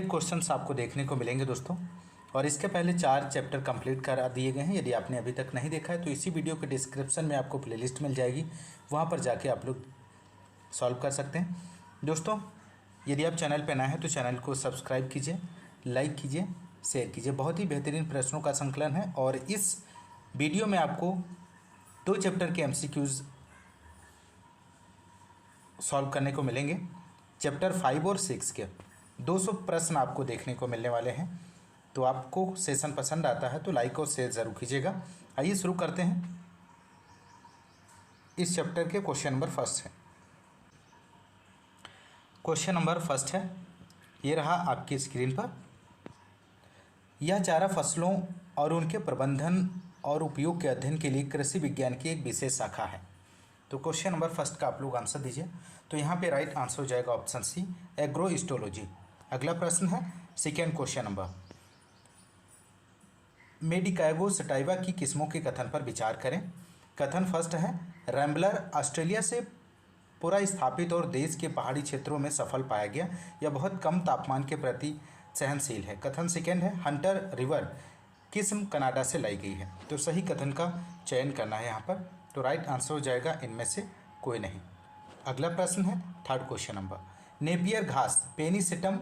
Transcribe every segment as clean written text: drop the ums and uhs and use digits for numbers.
Questions आपको देखने को मिलेंगे दोस्तों। और इसके पहले 4 चैप्टर कंप्लीट करा दिए गए हैं। यदि आपने अभी तक नहीं देखा है तो इसी वीडियो के डिस्क्रिप्शन में आपको प्लेलिस्ट मिल जाएगी, वहाँ पर जाके आप लोग सॉल्व कर सकते हैं। दोस्तों, यदि आप चैनल पर नए हैं तो चैनल को सब्सक्राइब कीजिए, लाइक कीजिए, शेयर कीजिए। बहुत ही बेहतरीन प्रश्नों का संकलन है और इस वीडियो में आपको 2 चैप्टर के MCQs सॉल्व करने को मिलेंगे। चैप्टर 5 और 6 के 200 प्रश्न आपको देखने को मिलने वाले हैं। तो आपको सेशन पसंद आता है तो लाइक और शेयर ज़रूर कीजिएगा। आइए शुरू करते हैं। इस चैप्टर के क्वेश्चन नंबर फर्स्ट है। क्वेश्चन नंबर फर्स्ट है, ये रहा आपकी स्क्रीन पर। यह चारा फसलों और उनके प्रबंधन और उपयोग के अध्ययन के लिए कृषि विज्ञान की एक विशेष शाखा है। तो क्वेश्चन नंबर फर्स्ट का आप लोग आंसर दीजिए। तो यहाँ पे राइट आंसर हो जाएगा ऑप्शन सी, एग्रोइस्टोलॉजी। अगला प्रश्न है सेकेंड क्वेश्चन नंबर, मेडिकागो सटाइवा की किस्मों के कथन पर विचार करें। कथन फर्स्ट है, रैम्बलर ऑस्ट्रेलिया से पूरा स्थापित और देश के पहाड़ी क्षेत्रों में सफल पाया गया। यह बहुत कम तापमान के प्रति सहनशील है। कथन सेकेंड है, हंटर रिवर किस्म कनाडा से लाई गई है। तो सही कथन का चयन करना है यहाँ पर। तो राइट आंसर हो जाएगा इनमें से कोई नहीं। अगला प्रश्न है थर्ड क्वेश्चन नंबर, नेपियर घास पेनिसिटम,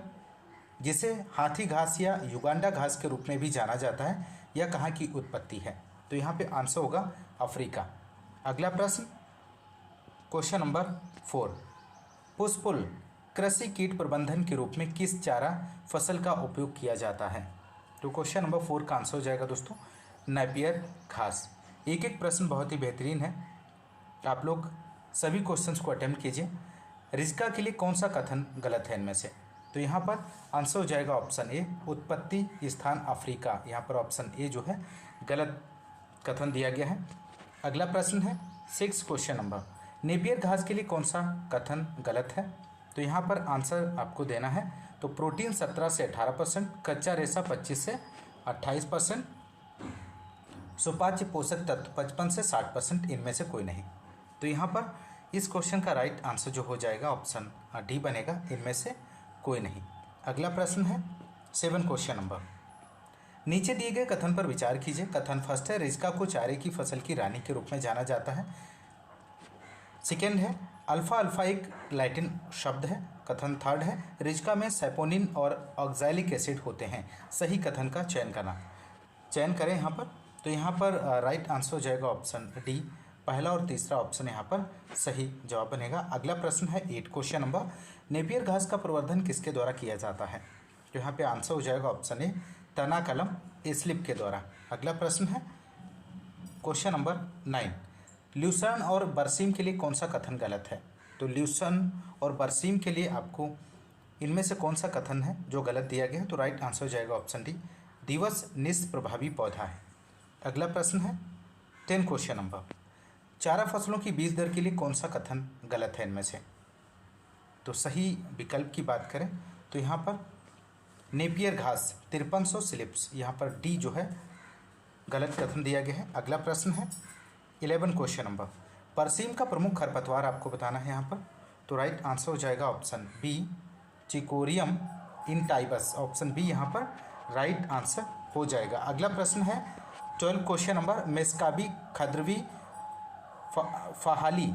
जिसे हाथी घास या युगांडा घास के रूप में भी जाना जाता है, यह कहाँ की उत्पत्ति है। तो यहाँ पे आंसर होगा अफ्रीका। अगला प्रश्न क्वेश्चन नंबर 4, पुष्पुल कृषि कीट प्रबंधन के रूप में किस चारा फसल का उपयोग किया जाता है। तो क्वेश्चन नंबर 4 का आंसर हो जाएगा दोस्तों नेपियर घास। एक एक प्रश्न बहुत ही बेहतरीन है, आप लोग सभी क्वेश्चंस को अटेम्प्ट कीजिए। रिज्का के लिए कौन सा कथन गलत है इनमें से। तो यहाँ पर आंसर हो जाएगा ऑप्शन ए, उत्पत्ति स्थान अफ्रीका। यहाँ पर ऑप्शन ए जो है गलत कथन दिया गया है। अगला प्रश्न है 6 क्वेश्चन नंबर, नेपियर घास के लिए कौन सा कथन गलत है। तो यहाँ पर आंसर आपको देना है। तो प्रोटीन 17 से 18%, कच्चा रेशा 25 से 28%, सुपाच्य पोषक तत्व 55 से 60%, इनमें से कोई नहीं। तो यहाँ पर इस क्वेश्चन का राइट आंसर जो हो जाएगा ऑप्शन डी बनेगा, इनमें से कोई नहीं। अगला प्रश्न है 7 क्वेश्चन नंबर, नीचे दिए गए कथन पर विचार कीजिए। कथन फर्स्ट है, रिज्का को चारे की फसल की रानी के रूप में जाना जाता है। सेकेंड है, अल्फा अल्फा एक लैटिन शब्द है। कथन थर्ड है, रिज्का में सैपोनिन और ऑक्सैलिक एसिड होते हैं। सही कथन का चयन करें यहाँ पर। तो यहाँ पर राइट आंसर हो जाएगा ऑप्शन डी, पहला और तीसरा ऑप्शन यहाँ पर सही जवाब बनेगा। अगला प्रश्न है 8 क्वेश्चन नंबर, नेपियर घास का प्रवर्धन किसके द्वारा किया जाता है। तो यहाँ पे आंसर हो जाएगा ऑप्शन ए, तना कलम स्लिप के द्वारा। अगला प्रश्न है क्वेश्चन नंबर 9, ल्यूसर्न और बरसीम के लिए कौन सा कथन गलत है। तो ल्यूसर्न और बरसीम के लिए आपको इनमें से कौन सा कथन है जो गलत दिया गया है। तो राइट आंसर हो जाएगा ऑप्शन डी, दिवस निष्प्रभावी पौधा है। अगला प्रश्न है 10 क्वेश्चन नंबर, चारा फसलों की बीज दर के लिए कौन सा कथन गलत है इनमें से। तो सही विकल्प की बात करें तो यहाँ पर नेपियर घास 5300 स्लिप्स, यहाँ पर डी जो है गलत कथन दिया गया है। अगला प्रश्न है 11 क्वेश्चन नंबर, बरसीम का प्रमुख खरपतवार आपको बताना है यहाँ पर। तो राइट आंसर हो जाएगा ऑप्शन बी, चिकोरियम इनटाइबस। ऑप्शन बी यहाँ पर राइट आंसर हो जाएगा। अगला प्रश्न है 12 क्वेश्चन नंबर, मेस्काबी खद्रवी फहाली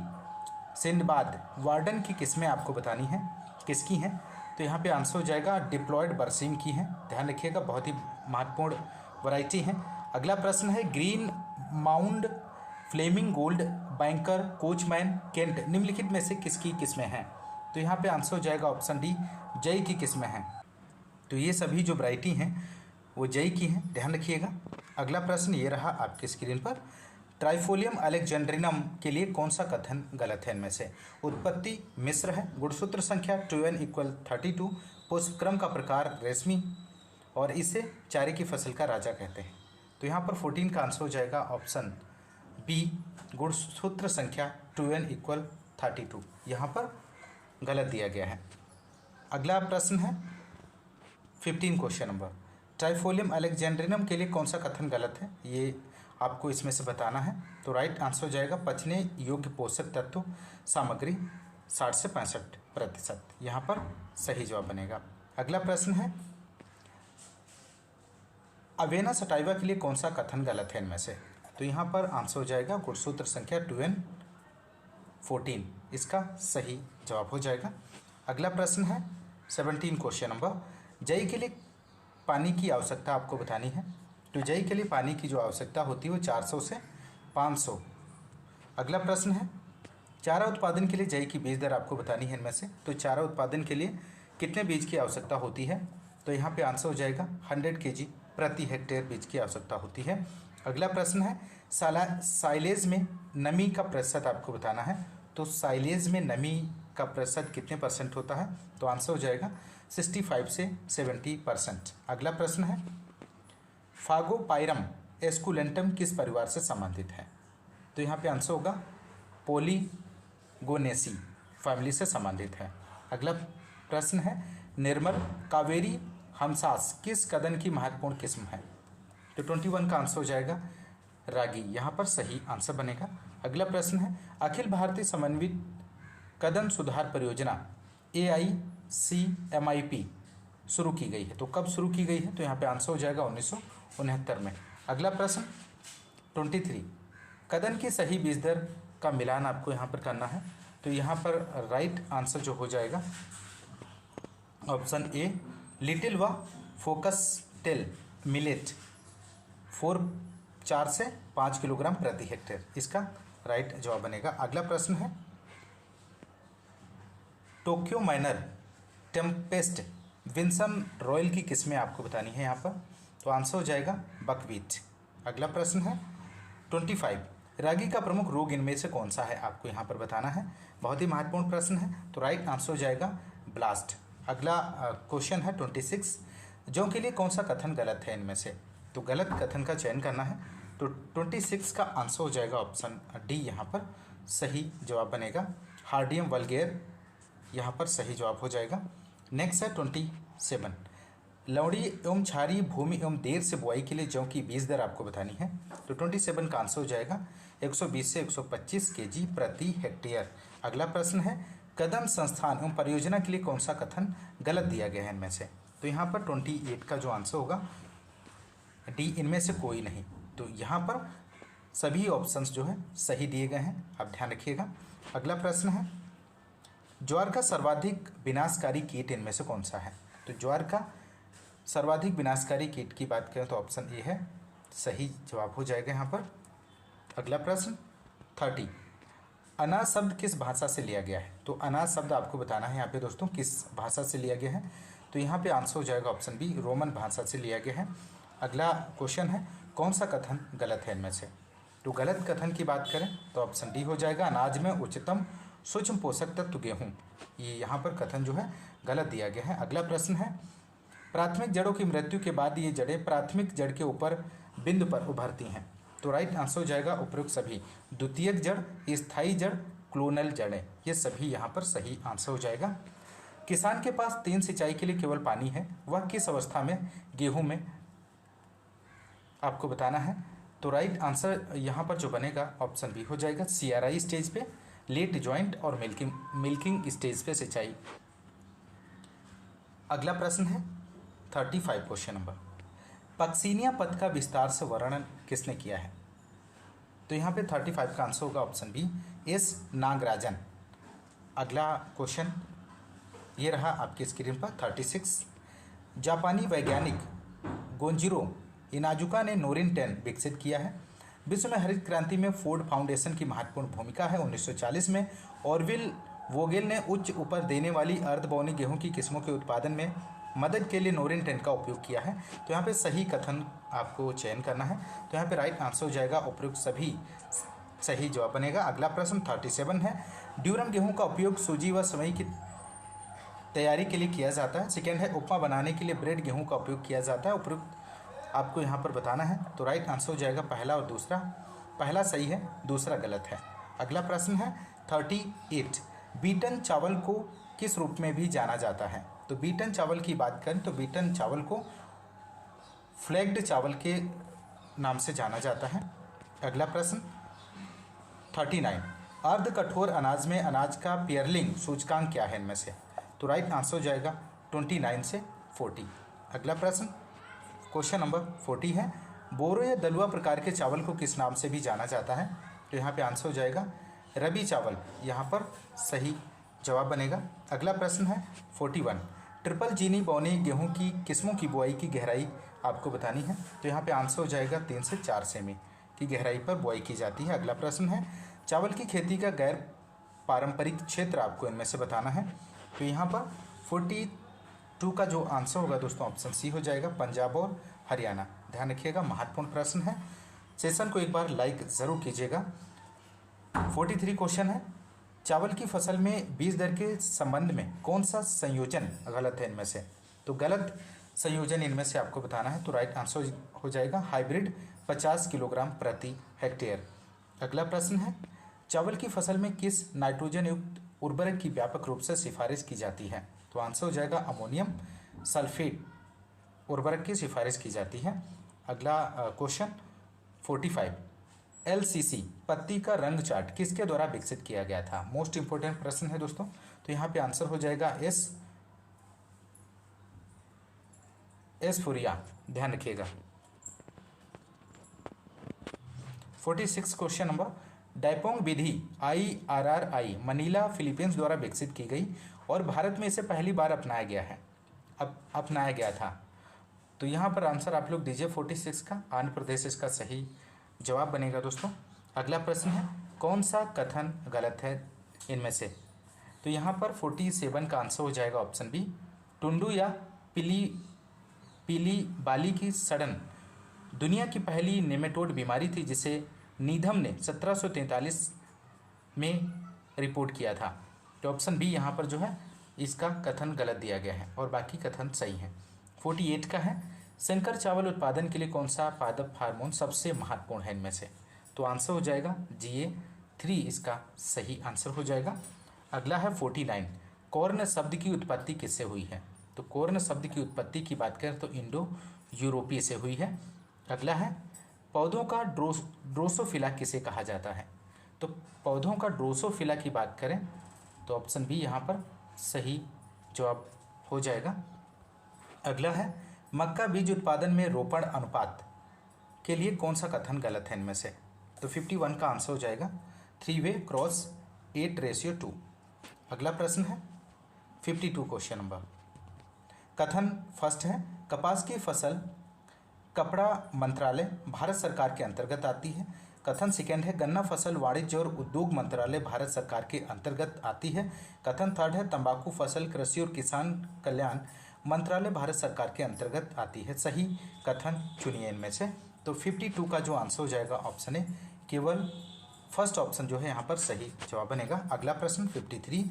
सिंडबाद वार्डन की किस्में आपको बतानी है, किसकी हैं। तो यहाँ पे आंसर हो जाएगा डिप्लॉयड बरसीम की हैं। ध्यान रखिएगा, बहुत ही महत्वपूर्ण वैरायटी हैं। अगला प्रश्न है Green Mound, Flaming Gold, Banker, Coachman, Kent निम्नलिखित में से किसकी किस्में हैं। तो यहाँ पे आंसर हो जाएगा ऑप्शन डी, जई की किस्में हैं। तो ये सभी जो वैरायटी हैं वो जई की हैं, ध्यान रखिएगा। अगला प्रश्न ये रहा आपकी स्क्रीन पर, ट्राइफोलियम अलेक्जेंड्रिनम के लिए कौन सा कथन गलत है इनमें से। उत्पत्ति मिस्र है, गुणसूत्र संख्या 2n = 32, पुष्पक्रम का प्रकार रेशमी, और इसे चारे की फसल का राजा कहते हैं। तो यहाँ पर 14 का आंसर हो जाएगा ऑप्शन बी, गुणसूत्र संख्या 2n = 32, यहाँ पर गलत दिया गया है। अगला प्रश्न है 15 क्वेश्चन नंबर, ट्राइफोलियम अलेक्जेंड्रिनम के लिए कौन सा कथन गलत है, ये आपको इसमें से बताना है। तो राइट आंसर हो जाएगा पचने योग्य पोषक तत्व सामग्री 60 से 65%, यहाँ पर सही जवाब बनेगा। अगला प्रश्न है अवेना सटाइवा के लिए कौन सा कथन गलत है इनमें से? तो यहाँ पर आंसर हो जाएगा गुणसूत्र संख्या 2n14, इसका सही जवाब हो जाएगा। अगला प्रश्न है 17 क्वेश्चन नंबर, जई के लिए पानी की आवश्यकता आपको बतानी है। तो जई के लिए पानी की जो आवश्यकता होती है वो 400 से 500। अगला प्रश्न है चारा उत्पादन के लिए जई की बीज दर आपको बतानी है इनमें से। तो चारा उत्पादन के लिए कितने बीज की आवश्यकता होती है? तो यहाँ पे आंसर हो जाएगा 100 kg प्रति हेक्टेयर बीज की आवश्यकता होती है। अगला प्रश्न है साइलेज में नमी का प्रतिशत आपको बताना है। तो साइलेज में नमी का प्रतिशत कितने % होता है? तो आंसर हो जाएगा 65 से 70%। अगला प्रश्न है फागोपाइरम एस्कुलेंटम किस परिवार से संबंधित है? तो यहाँ पे आंसर होगा पोलीगोनेसी फैमिली से संबंधित है। अगला प्रश्न है निर्मल कावेरी हमसास किस कदन की महत्वपूर्ण किस्म है? तो 21 का आंसर हो जाएगा रागी, यहाँ पर सही आंसर बनेगा। अगला प्रश्न है अखिल भारतीय समन्वित कदन सुधार परियोजना AICMIP शुरू की गई है। तो कब शुरू की गई है? तो यहाँ पे आंसर हो जाएगा 1969 में। अगला प्रश्न 23 कदन की सही बीज दर का मिलान आपको यहाँ पर करना है। तो यहाँ पर राइट आंसर जो हो जाएगा ऑप्शन ए लिटिल व फोकस टेल मिलेट 4 से 5 किलोग्राम प्रति हेक्टेयर, इसका राइट जवाब बनेगा। अगला प्रश्न है Tokyo Minor Tempest Vinson Royal की किस्में आपको बतानी है यहाँ पर। तो आंसर हो जाएगा बकवीट। अगला प्रश्न है 25 रागी का प्रमुख रोग इनमें से कौन सा है आपको यहाँ पर बताना है। बहुत ही महत्वपूर्ण प्रश्न है। तो राइट आंसर हो जाएगा ब्लास्ट। अगला क्वेश्चन है 26 जौ के लिए कौन सा कथन गलत है इनमें से? तो गलत कथन का चयन करना है। तो 26 का आंसर हो जाएगा ऑप्शन डी, यहाँ पर सही जवाब बनेगा। हार्डियम वल्गेर यहाँ पर सही जवाब हो जाएगा। नेक्स्ट है 27 लौड़ी एवं छारी भूमि एवं देर से बुआई के लिए जौ की बीज दर आपको बतानी है। तो 27 का आंसर हो जाएगा 120 से 125 kg प्रति हेक्टेयर। अगला प्रश्न है कदम संस्थान एवं परियोजना के लिए कौन सा कथन गलत दिया गया है इनमें से? तो यहाँ पर 28 का जो आंसर होगा डी, इनमें से कोई नहीं। तो यहाँ पर सभी ऑप्शंस जो है सही दिए गए हैं, आप ध्यान रखिएगा। अगला प्रश्न है ज्वार का सर्वाधिक विनाशकारी कीट इनमें से कौन सा है? तो ज्वार का सर्वाधिक विनाशकारी कीट की बात करें तो ऑप्शन ए है, सही जवाब हो जाएगा यहाँ पर। अगला प्रश्न 30 अनाज शब्द किस भाषा से लिया गया है? तो अनाज शब्द आपको बताना है यहाँ पे दोस्तों किस भाषा से लिया गया है। तो यहाँ पे आंसर हो जाएगा ऑप्शन बी, रोमन भाषा से लिया गया है। अगला क्वेश्चन है कौन सा कथन गलत है इनमें से? तो गलत कथन की बात करें तो ऑप्शन डी हो जाएगा, अनाज में उच्चतम सूक्ष्म पोषक तत्व गेहूँ, ये यहाँ पर कथन जो है गलत दिया गया है। अगला प्रश्न है प्राथमिक जड़ों की मृत्यु के बाद ये जड़ें प्राथमिक जड़ के ऊपर बिंदु पर उभरती हैं। तो राइट आंसर हो जाएगा उपयुक्त सभी, द्वितीयक जड़, स्थायी जड़, क्लोनल जड़ें, ये सभी यहाँ पर सही आंसर हो जाएगा। किसान के पास 3 सिंचाई के लिए केवल पानी है, वह किस अवस्था में गेहूं में आपको बताना है। तो राइट आंसर यहाँ पर जो बनेगा ऑप्शन बी हो जाएगा, CRI स्टेज पे, लेट जॉइंट और मिल्किंग स्टेज पे सिंचाई। अगला प्रश्न है 35 क्वेश्चन नंबर, पक्सिनिया पद का विस्तार से वर्णन किसने किया है? तो यहाँ पे 35 का आंसर होगा ऑप्शन बी, एस नागराजन। अगला क्वेश्चन ये रहा आपकी स्क्रीन पर 36 जापानी वैज्ञानिक गोंजिरो इनाजुका ने नोरिन 10 विकसित किया है। विश्व में हरित क्रांति में फोर्ड फाउंडेशन की महत्वपूर्ण भूमिका है। 1940 में ऑरविल वोगेल ने उच्च उपज देने वाली अर्धबौनी गेहूं की किस्मों के उत्पादन में मदद के लिए नोरिन 10 का उपयोग किया है। तो यहाँ पे सही कथन आपको चयन करना है। तो यहाँ पे राइट आंसर हो जाएगा उपयुक्त सभी, सही जवाब बनेगा। अगला प्रश्न 37 है, ड्यूरम गेहूं का उपयोग सूजी व सेवई की तैयारी के लिए किया जाता है। सेकेंड है उपमा बनाने के लिए ब्रेड गेहूं का उपयोग किया जाता है। उपयुक्त आपको यहाँ पर बताना है। तो राइट आंसर हो जाएगा पहला और दूसरा, पहला सही है, दूसरा गलत है। अगला प्रश्न है 38 बीटन चावल को किस रूप में भी जाना जाता है? तो बीटन चावल की बात करें तो बीटन चावल को फ्लैग्ड चावल के नाम से जाना जाता है। अगला प्रश्न 39 अर्ध कठोर अनाज में अनाज का पियरलिंग सूचकांक क्या है इनमें से? तो राइट आंसर हो जाएगा 29 से 40। अगला प्रश्न क्वेश्चन नंबर 40 है, बोरो या दलुआ प्रकार के चावल को किस नाम से भी जाना जाता है? तो यहाँ पे आंसर हो जाएगा रबी चावल, यहाँ पर सही जवाब बनेगा। अगला प्रश्न है 41, ट्रिपल चीनी बौने गेहूं की किस्मों की बुआई की गहराई आपको बतानी है। तो यहाँ पे आंसर हो जाएगा 3 से 4 सेमी की गहराई पर बुआई की जाती है। अगला प्रश्न है, चावल की खेती का गैर पारंपरिक क्षेत्र आपको इनमें से बताना है। तो यहाँ पर 42 का जो आंसर होगा दोस्तों ऑप्शन सी हो जाएगा, पंजाब और हरियाणा। ध्यान रखिएगा, महत्वपूर्ण प्रश्न है, सेशन को एक बार लाइक ज़रूर कीजिएगा। 43 क्वेश्चन है, चावल की फसल में बीज दर के संबंध में कौन सा संयोजन गलत है इनमें से? तो गलत संयोजन इनमें से आपको बताना है। तो राइट आंसर हो जाएगा हाइब्रिड 50 किलोग्राम प्रति हेक्टेयर। अगला प्रश्न है, चावल की फसल में किस नाइट्रोजन युक्त उर्वरक की व्यापक रूप से सिफारिश की जाती है? तो आंसर हो जाएगा अमोनियम सल्फेट उर्वरक की सिफारिश की जाती है। अगला क्वेश्चन 45, LCC पत्ती का रंग चार्ट किसके द्वारा विकसित किया गया था? मोस्ट इंपोर्टेंट प्रश्न है दोस्तों। तो यहाँ पे आंसर हो जाएगा एस फुरिया, ध्यान रखिएगा। 46 क्वेश्चन नंबर, डाइपोंग विधि IRRI मनीला फिलीपींस द्वारा विकसित की गई और भारत में इसे पहली बार अपनाया गया है, अपनाया गया था। तो यहाँ पर आंसर आप लोग दीजिए 46 का, आंध्र प्रदेश इसका सही जवाब बनेगा दोस्तों। अगला प्रश्न है, कौन सा कथन गलत है इनमें से? तो यहाँ पर 47 का आंसर हो जाएगा ऑप्शन बी, टुंडू या पीली बाली की सड़न दुनिया की पहली नेमेटोड बीमारी थी जिसे नीधम ने 1743 में रिपोर्ट किया था। तो ऑप्शन बी यहाँ पर जो है इसका कथन गलत दिया गया है और बाकी कथन सही है। 48 का है, संकर चावल उत्पादन के लिए कौन सा पादप हार्मोन सबसे महत्वपूर्ण है इनमें से? तो आंसर हो जाएगा GA3 इसका सही आंसर हो जाएगा। अगला है 49, कॉर्न शब्द की उत्पत्ति किससे हुई है? तो कॉर्न शब्द की उत्पत्ति की बात करें तो इंडो यूरोपीय से हुई है। अगला है, पौधों का ड्रोसोफिला किसे कहा जाता है? तो पौधों का ड्रोसोफिला की बात करें तो ऑप्शन बी यहाँ पर सही जवाब हो जाएगा। अगला है, मक्का बीज उत्पादन में रोपण अनुपात के लिए कौन सा कथन गलत है इनमें से? तो 51 का आंसर हो जाएगा 3:8:2। अगला प्रश्न है 52 क्वेश्चन नंबर, कथन फर्स्ट है, कपास की फसल कपड़ा मंत्रालय भारत सरकार के अंतर्गत आती है। कथन सेकेंड है, गन्ना फसल वाणिज्य और उद्योग मंत्रालय भारत सरकार के अंतर्गत आती है। कथन थर्ड है, तंबाकू फसल कृषि और किसान कल्याण मंत्रालय भारत सरकार के अंतर्गत आती है। सही कथन चुनिए इनमें से। तो 52 का जो आंसर हो जाएगा ऑप्शन है, केवल फर्स्ट ऑप्शन जो है यहाँ पर सही जवाब बनेगा। अगला प्रश्न 53,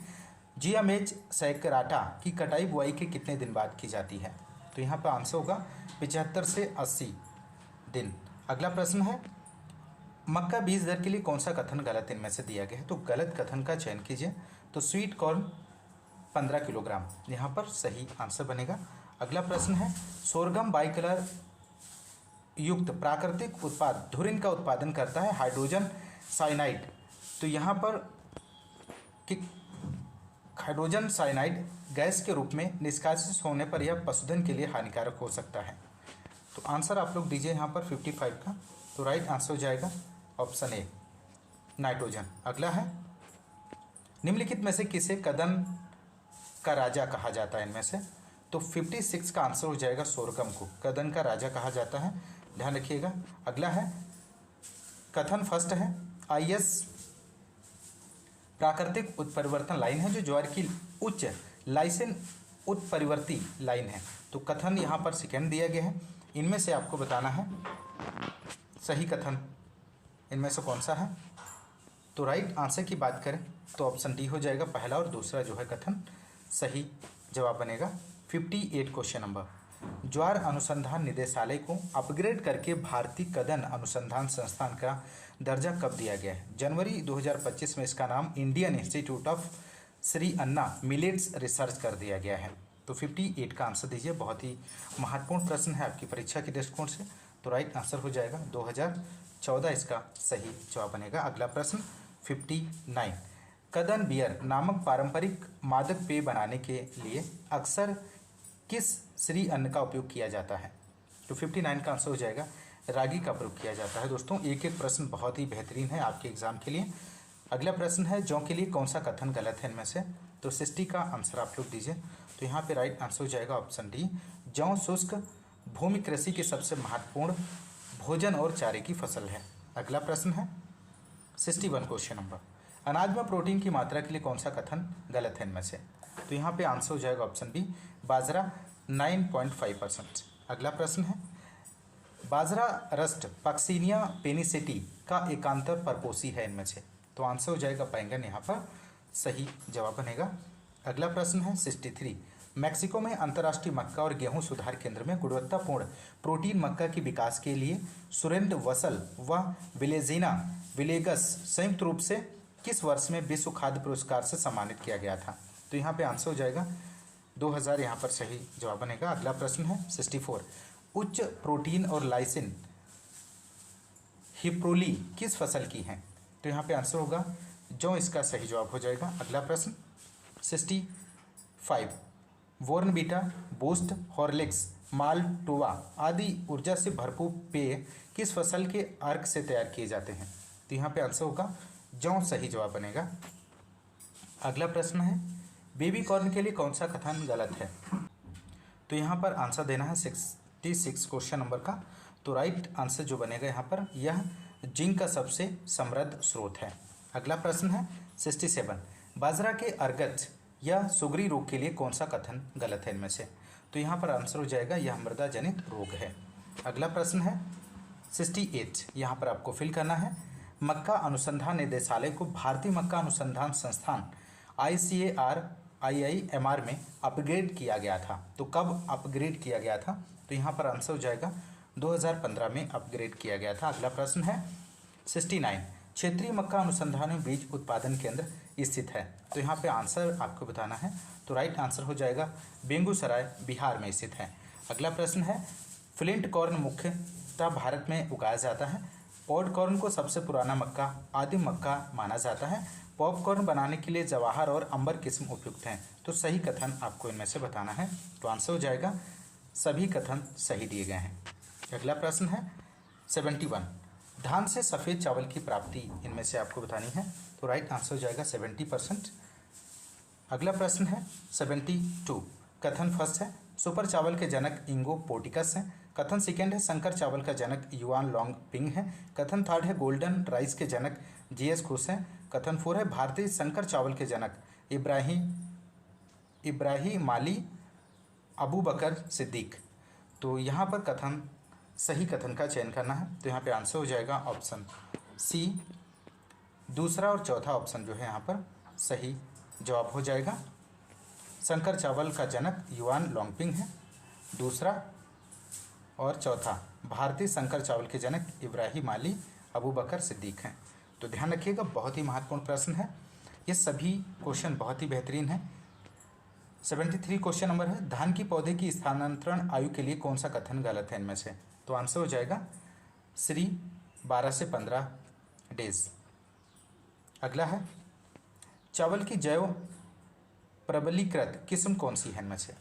जिया मेज सैकराटा की कटाई बुआई के कितने दिन बाद की जाती है? तो यहाँ पर आंसर होगा 75 से 80 दिन। अगला प्रश्न है, मक्का बीज दर के लिए कौन सा कथन गलत इनमें से दिया गया है? तो गलत कथन का चयन कीजिए। तो स्वीट कॉर्न 15 किलोग्राम यहाँ पर सही आंसर बनेगा। अगला प्रश्न है, सोरगम बाइकलर युक्त प्राकृतिक उत्पाद धुरिन का उत्पादन करता है हाइड्रोजन साइनाइड। तो यहाँ पर कि हाइड्रोजन साइनाइड गैस के रूप में निष्कासित होने पर यह पशुधन के लिए हानिकारक हो सकता है। तो आंसर आप लोग दीजिए यहाँ पर 55 का। तो राइट आंसर हो जाएगा ऑप्शन ए, नाइट्रोजन। अगला है, निम्नलिखित में से किसे कदन का राजा कहा जाता है इनमें से? तो 56 का आंसर हो जाएगा सोरगम को कदन का राजा कहा जाता है, ध्यान रखिएगा। अगला है, कथन फर्स्ट है, IS प्राकृतिक उत्परिवर्तन लाइन है जो ज्वार की उच्च लाइसेन उत्परिवर्ती लाइन है। तो कथन यहाँ पर सेकेंड दिया गया है। इनमें से आपको बताना है सही कथन इनमें से कौन सा है। तो राइट आंसर की बात करें तो ऑप्शन डी हो जाएगा, पहला और दूसरा जो है कथन सही जवाब बनेगा। 58 क्वेश्चन नंबर, ज्वार अनुसंधान निदेशालय को अपग्रेड करके भारतीय कदन अनुसंधान संस्थान का दर्जा कब दिया गया है? जनवरी 2025 में इसका नाम Indian institute of Shri Anna millets research कर दिया गया है। तो 58 का आंसर दीजिए, बहुत ही महत्वपूर्ण प्रश्न है आपकी परीक्षा के दृष्टिकोण से। तो राइट आंसर हो जाएगा 2014 इसका सही जवाब बनेगा। अगला प्रश्न 59, कदन बियर नामक पारंपरिक मादक पेय बनाने के लिए अक्सर किस श्री अन्न का उपयोग किया जाता है? तो 59 का आंसर हो जाएगा रागी का प्रयोग किया जाता है। दोस्तों एक एक प्रश्न बहुत ही बेहतरीन है आपके एग्जाम के लिए। अगला प्रश्न है जौ के लिए कौन सा कथन गलत है इनमें से? तो 60 का आंसर आप लोग दीजिए। तो यहाँ पे राइट आंसर हो जाएगा ऑप्शन डी, जौ शुष्क भूमि कृषि की सबसे महत्वपूर्ण भोजन और चारे की फसल है। अगला प्रश्न है 61 क्वेश्चन नंबर, अनाज में प्रोटीन की मात्रा के लिए कौन सा कथन गलत है इनमें से? तो यहाँ पे आंसर हो जाएगा ऑप्शन बी, बाजरा 9.5%। अगला प्रश्न है बाजरा रस्ट पक्सिनिया पेनिसेटी का एकांतर परपोषी है इनमें से? तो आंसर हो जाएगा बैंगन यहाँ पर सही जवाब बनेगा। अगला प्रश्न है 63, मैक्सिको में अंतर्राष्ट्रीय मक्का और गेहूं सुधार केंद्र में गुणवत्तापूर्ण प्रोटीन मक्का के विकास के लिए सुरेंद्र वसल व विलेजिना विलेगस संयुक्त रूप से किस वर्ष में विश्व खाद्य पुरस्कार से सम्मानित किया गया था? तो यहाँ पे आंसर हो जाएगा 2000 यहाँ पर सही जवाब बनेगा। अगला प्रश्न है 64, उच्च प्रोटीन और लाइसिन हिप्रोली किस फसल की हैं? तो यहाँ पे आंसर होगा जौ, इसका सही जवाब हो जाएगा। अगला प्रश्न 65, बोर्नवीटा बूस्ट हॉर्लिक्स माल्टोवा आदि ऊर्जा से भरपूर पेय किस फसल के अर्क से तैयार किए जाते हैं? तो यहाँ पे आंसर होगा जौ, सही जवाब बनेगा। अगला प्रश्न है बेबी कॉर्न के लिए कौन सा कथन गलत है? तो यहाँ पर आंसर देना है 66 क्वेश्चन नंबर का। तो राइट आंसर जो बनेगा यहाँ पर, यह जिंक का सबसे समृद्ध स्रोत है। अगला प्रश्न है 67, बाजरा के अर्गज या सुगरी रोग के लिए कौन सा कथन गलत है इनमें से? तो यहाँ पर आंसर हो जाएगा यह मृदा जनित रोग है। अगला प्रश्न है 68, यहाँ पर आपको फिल करना है मक्का अनुसंधान निदेशालय को भारतीय मक्का अनुसंधान संस्थान ICAR-IIMR में अपग्रेड किया गया था। तो कब अपग्रेड किया गया था? तो यहाँ पर आंसर हो जाएगा 2015 में अपग्रेड किया गया था। अगला प्रश्न है 69, क्षेत्रीय मक्का अनुसंधान में बीज उत्पादन केंद्र स्थित है। तो यहाँ पे आंसर आपको बताना है। तो राइट आंसर हो जाएगा बेगूसराय बिहार में स्थित है। अगला प्रश्न है फ्लिंट कॉर्न मुख्यतः भारत में उगाया जाता है। पॉड कॉर्न को सबसे पुराना मक्का आदिम मक्का माना जाता है। पॉपकॉर्न बनाने के लिए जवाहर और अंबर किस्म उपयुक्त हैं। तो सही कथन आपको इनमें से बताना है। तो आंसर हो जाएगा सभी कथन सही दिए गए हैं। अगला प्रश्न है 71, धान से सफ़ेद चावल की प्राप्ति इनमें से आपको बतानी है। तो राइट आंसर हो जाएगा 70%। अगला प्रश्न है 72, कथन फर्स्ट है सुपर चावल के जनक इंगो पोर्टिकस हैं। कथन सेकेंड है संकर चावल का जनक युआन लॉन्ग पिंग है। कथन थर्ड है गोल्डन राइस के जनक GS खुश हैं। कथन फोर है भारतीय संकर चावल के जनक इब्राहिम माली अबू बकर सिद्दीक। तो यहाँ पर कथन सही कथन का चयन करना है। तो यहाँ पे आंसर हो जाएगा ऑप्शन सी, दूसरा और चौथा ऑप्शन जो है यहाँ पर सही जवाब हो जाएगा। संकर चावल का जनक युआन लॉन्गपिंग है, दूसरा और चौथा भारतीय संकर चावल के जनक इब्राहिम अली अबू बकर सिद्दीक हैं। तो ध्यान रखिएगा बहुत ही महत्वपूर्ण प्रश्न है, ये सभी क्वेश्चन बहुत ही बेहतरीन है। 73 क्वेश्चन नंबर है धान की पौधे की स्थानांतरण आयु के लिए कौन सा कथन गलत है इनमें से? तो आंसर हो जाएगा श्री 12 से 15 डेज। अगला है चावल की जैव प्रबलीकृत किस्म कौन सी है इनमें से?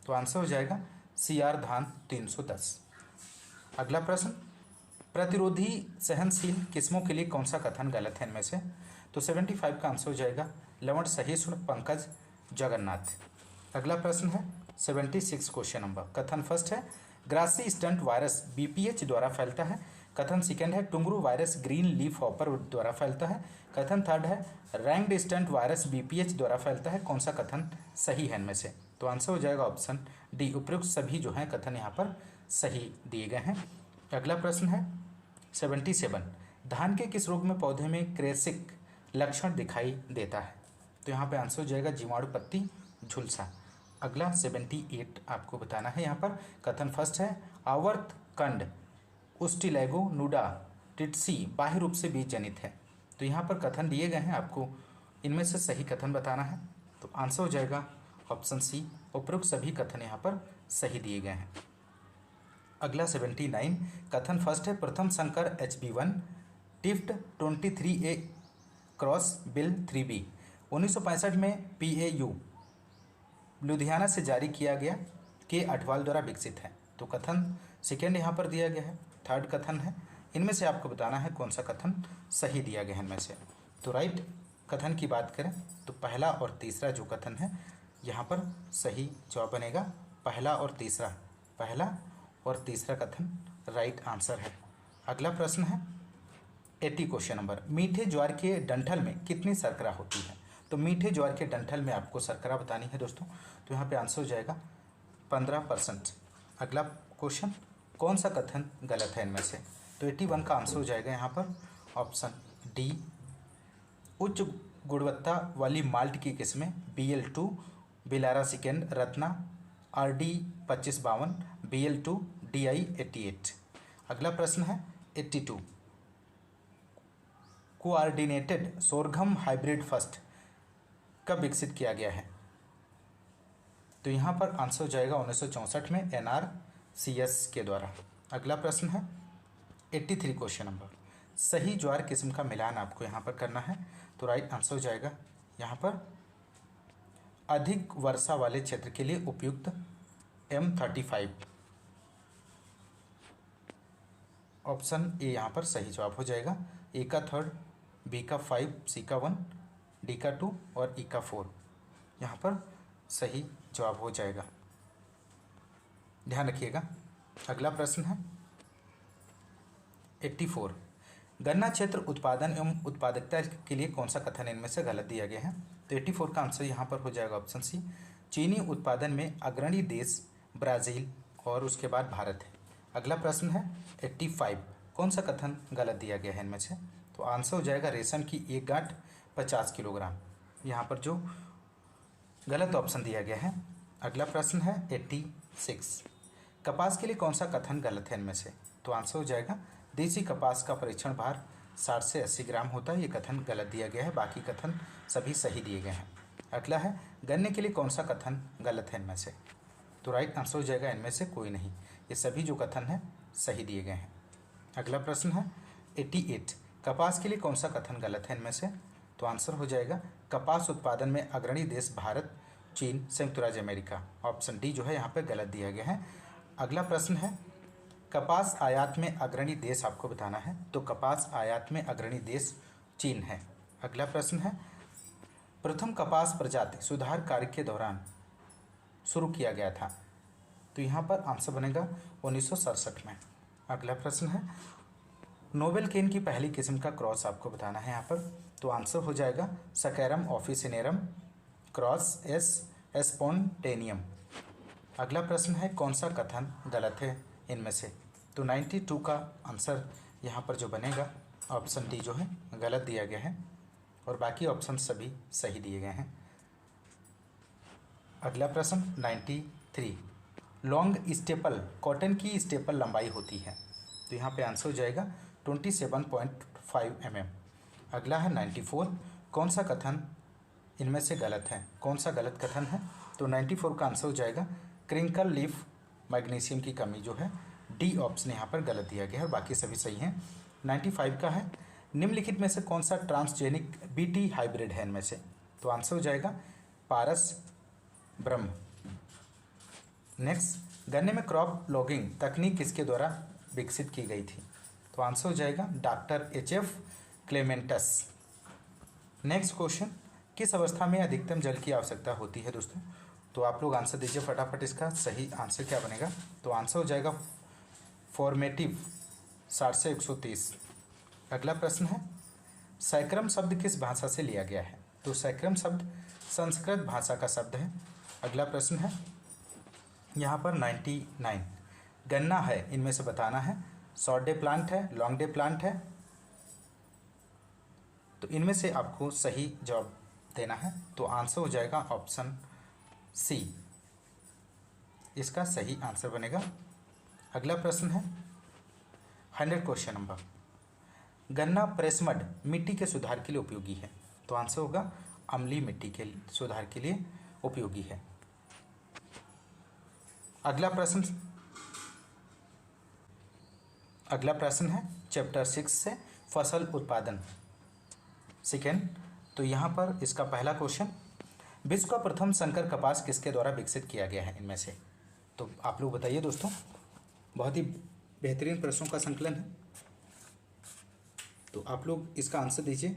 तो आंसर हो जाएगा CR धान 310। अगला प्रश्न प्रतिरोधी सहनशील किस्मों के लिए कौन सा कथन गलत है इनमें से? तो 75 का आंसर हो जाएगा लवण सहिष्णु पंकज जगन्नाथ। अगला प्रश्न है 76 क्वेश्चन नंबर, कथन फर्स्ट है ग्रासी स्टंट वायरस BPH द्वारा फैलता है। कथन सेकेंड है टुंगरू वायरस ग्रीन लीफ हॉपर द्वारा फैलता है। कथन थर्ड है रैंक्ड स्टंट वायरस BPH द्वारा फैलता है। कौन सा कथन सही है इनमें से? तो आंसर हो जाएगा ऑप्शन डी, उपयुक्त सभी जो हैं कथन यहाँ पर सही दिए गए हैं। अगला प्रश्न है 77, धान के किस रोग में पौधे में क्रेसिक लक्षण दिखाई देता है? तो यहाँ पे आंसर हो जाएगा जीवाणु पत्ती झुलसा। अगला 78 आपको बताना है। यहाँ पर कथन फर्स्ट है आवर्त कंड उस्टिलेगो नूडा टिटसी बाह्य रूप से बीज जनित है। तो यहाँ पर कथन दिए गए हैं, आपको इनमें से सही कथन बताना है। तो आंसर हो जाएगा ऑप्शन सी, उपरोक्त सभी कथन यहाँ पर सही दिए गए हैं। अगला 79, कथन फर्स्ट है प्रथम संकर HB1 टिफ्ट 23A cross bill 3B 1965 में PAU लुधियाना से जारी किया गया। के अठवाल द्वारा विकसित है। तो कथन सेकेंड यहाँ पर दिया गया है, थर्ड कथन है। इनमें से आपको बताना है कौन सा कथन सही दिया गया है इनमें से। तो राइट कथन की बात करें तो पहला और तीसरा जो कथन है यहाँ पर सही जवाब बनेगा पहला और तीसरा, पहला और तीसरा कथन राइट आंसर है। अगला प्रश्न है 80 क्वेश्चन नंबर, मीठे ज्वार के डंठल में कितनी शर्करा होती है। तो मीठे ज्वार के डंठल में आपको शर्करा बतानी है दोस्तों। तो यहाँ पे आंसर हो जाएगा 15%। अगला क्वेश्चन, कौन सा कथन गलत है इनमें से। तो 81 का आंसर हो जाएगा यहाँ पर ऑप्शन डी, उच्च गुणवत्ता वाली माल्ट की किस्में BL2, Bilara second, Ratna, RD 2552, BL2, DI 88। अगला प्रश्न है 82, कोऑर्डिनेटेड सोरघम हाइब्रिड फर्स्ट कब विकसित किया गया है। तो यहाँ पर आंसर हो जाएगा 1964 में NRCS के द्वारा। अगला प्रश्न है 83 क्वेश्चन नंबर, सही ज्वार किस्म का मिलान आपको यहाँ पर करना है। तो राइट आंसर हो जाएगा यहाँ पर अधिक वर्षा वाले क्षेत्र के लिए उपयुक्त M35, ऑप्शन ए यहाँ पर सही जवाब हो जाएगा। ए का 3, बी का 5, सी का 1, डी का 2 और ई का 4 यहाँ पर सही जवाब हो जाएगा, ध्यान रखिएगा। अगला प्रश्न है 84, गन्ना क्षेत्र उत्पादन एवं उत्पादकता के लिए कौन सा कथन इनमें से गलत दिया गया है। तो 84 का आंसर यहाँ पर हो जाएगा ऑप्शन सी, चीनी उत्पादन में अग्रणी देश ब्राज़ील और उसके बाद भारत है। अगला प्रश्न है 85, कौन सा कथन गलत दिया गया है इनमें से। तो आंसर हो जाएगा रेशम की एक गांठ 50 किलोग्राम, यहाँ पर जो गलत ऑप्शन दिया गया है। अगला प्रश्न है 86, कपास के लिए कौन सा कथन गलत है इनमें से। तो आंसर हो जाएगा देसी कपास का परीक्षण भार 60 से 80 ग्राम होता है, ये कथन गलत दिया गया है, बाकी कथन सभी सही दिए गए हैं। अगला है गन्ने के लिए कौन सा कथन गलत है इनमें से। तो राइट आंसर हो जाएगा इनमें से कोई नहीं, ये सभी जो कथन है सही दिए गए हैं। अगला प्रश्न है 88, कपास के लिए कौन सा कथन गलत है इनमें से। तो आंसर हो जाएगा कपास उत्पादन में अग्रणी देश भारत, चीन, संयुक्त राज्य अमेरिका, ऑप्शन डी जो है यहाँ पे गलत दिया गया है। अगला प्रश्न है कपास आयात में अग्रणी देश आपको बताना है। तो कपास आयात में अग्रणी देश चीन है। अगला प्रश्न है प्रथम कपास प्रजाति सुधार कार्य के दौरान शुरू किया गया था। तो यहाँ पर आंसर बनेगा 1967 में। अगला प्रश्न है नोबेल केन की पहली किस्म का क्रॉस आपको बताना है यहाँ पर। तो आंसर हो जाएगा सकैरम ऑफिसिनेरम क्रॉस एस स्पोंटेनियम। अगला प्रश्न है कौन सा कथन गलत है इनमें से। तो 92 का आंसर यहाँ पर जो बनेगा ऑप्शन डी जो है गलत दिया गया है और बाकी ऑप्शन सभी सही दिए गए हैं। अगला प्रश्न 93, लॉन्ग स्टेपल कॉटन की स्टेपल लंबाई होती है। तो यहाँ पे आंसर हो जाएगा 27.5 mm। अगला है 94, कौन सा कथन इनमें से गलत है, कौन सा गलत कथन है। तो 94 का आंसर हो जाएगा क्रिंकल लीफ मैग्नीशियम की कमी जो है, डी ऑप्शन यहाँ पर गलत दिया गया है और बाकी सभी सही हैं। 95 का है निम्नलिखित में से कौन सा ट्रांसजेनिक BT हाइब्रिड है इनमें से। तो आंसर हो जाएगा पारस ब्रह्म। नेक्स्ट, गन्ने में क्रॉप लॉगिंग तकनीक किसके द्वारा विकसित की गई थी। तो आंसर हो जाएगा डॉक्टर HF क्लेमेंटस। नेक्स्ट क्वेश्चन, किस अवस्था में अधिकतम जल की आवश्यकता होती है दोस्तों। तो आप लोग आंसर दीजिए फटाफट, इसका सही आंसर क्या बनेगा। तो आंसर हो जाएगा फॉर्मेटिव 60 से 130। अगला प्रश्न है सैक्रम शब्द किस भाषा से लिया गया है। तो सैक्रम शब्द संस्कृत भाषा का शब्द है। अगला प्रश्न है यहाँ पर 99, गन्ना है इनमें से बताना है, शॉर्ट डे प्लांट है, लॉन्ग डे प्लांट है। तो इनमें से आपको सही जवाब देना है। तो आंसर हो जाएगा ऑप्शन सी, इसका सही आंसर बनेगा। अगला प्रश्न है 100 क्वेश्चन नंबर, गन्ना प्रेसमड मिट्टी के सुधार के लिए उपयोगी है। तो आंसर होगा अम्लीय मिट्टी के सुधार के लिए उपयोगी है। अगला प्रश्न है चैप्टर 6 से फसल उत्पादन सेकेंड। तो यहाँ पर इसका पहला क्वेश्चन, विश्व का प्रथम संकर कपास किसके द्वारा विकसित किया गया है इनमें से। तो आप लोग बताइए दोस्तों, बहुत ही बेहतरीन प्रश्नों का संकलन है, तो आप लोग इसका आंसर दीजिए।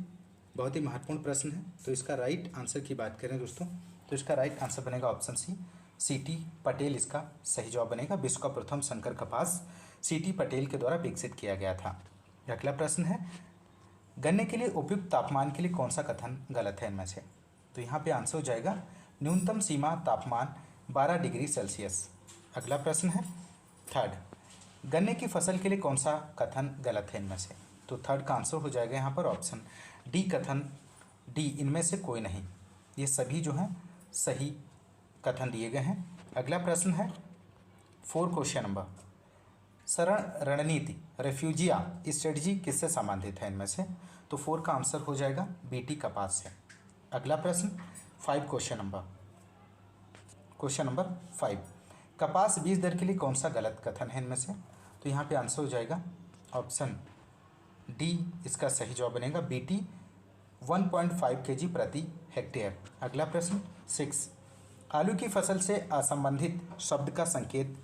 बहुत ही महत्वपूर्ण प्रश्न है। तो इसका राइट आंसर की बात करें दोस्तों, तो इसका राइट आंसर बनेगा ऑप्शन सी, सीटी पटेल इसका सही जवाब बनेगा। विश्व का प्रथम संकर कपास सीटी पटेल के द्वारा विकसित किया गया था। अगला प्रश्न है, गन्ने के लिए उपयुक्त तापमान के लिए कौन सा कथन गलत है इनमें से? तो यहाँ पे आंसर हो जाएगा न्यूनतम सीमा तापमान 12 डिग्री सेल्सियस। अगला प्रश्न है थर्ड, गन्ने की फसल के लिए कौन सा कथन गलत है इनमें से? तो थर्ड का आंसर हो जाएगा यहाँ पर ऑप्शन डी, कथन डी, इनमें से कोई नहीं। ये सभी जो हैं सही कथन दिए गए हैं। अगला प्रश्न है 4 क्वेश्चन नंबर, शरण रणनीति रेफ्यूजिया स्ट्रेटजी किससे संबंधित है इनमें से? तो 4 का आंसर हो जाएगा बीटी कपास से। अगला प्रश्न 5 क्वेश्चन नंबर 5, कपास बीज दर के लिए कौन सा गलत कथन है इनमें से? तो यहाँ पे आंसर हो जाएगा ऑप्शन डी, इसका सही जवाब बनेगा बीटी 1.5 केजी प्रति हेक्टेयर। अगला प्रश्न 6, आलू की फसल से असंबंधित शब्द का संकेत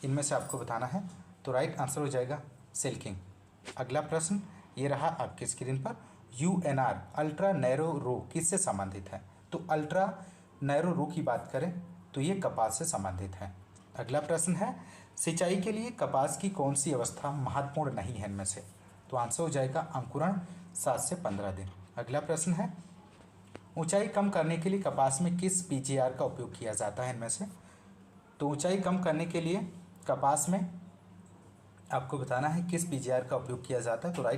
इनमें से आपको बताना है। तो राइट आंसर हो जाएगा सिल्किंग। अगला प्रश्न ये रहा आपकी स्क्रीन पर, यूएनआर अल्ट्रा नैरो रो किससे संबंधित है? तो अल्ट्रा नैरो रो की बात करें तो ये कपास से संबंधित है। अगला प्रश्न है, सिंचाई के लिए कपास की कौन सी अवस्था महत्वपूर्ण नहीं है इनमें से? तो आंसर हो जाएगा अंकुरण 7 से 15 दिन। अगला प्रश्न है, ऊंचाई कम करने के लिए कपास में किस पीजीआर का उपयोग किया जाता है इनमें से? तो ऊंचाई कम करने के लिए कपास में आपको बताना है किस पीजीआर का उपयोग किया जाता है। तो राइट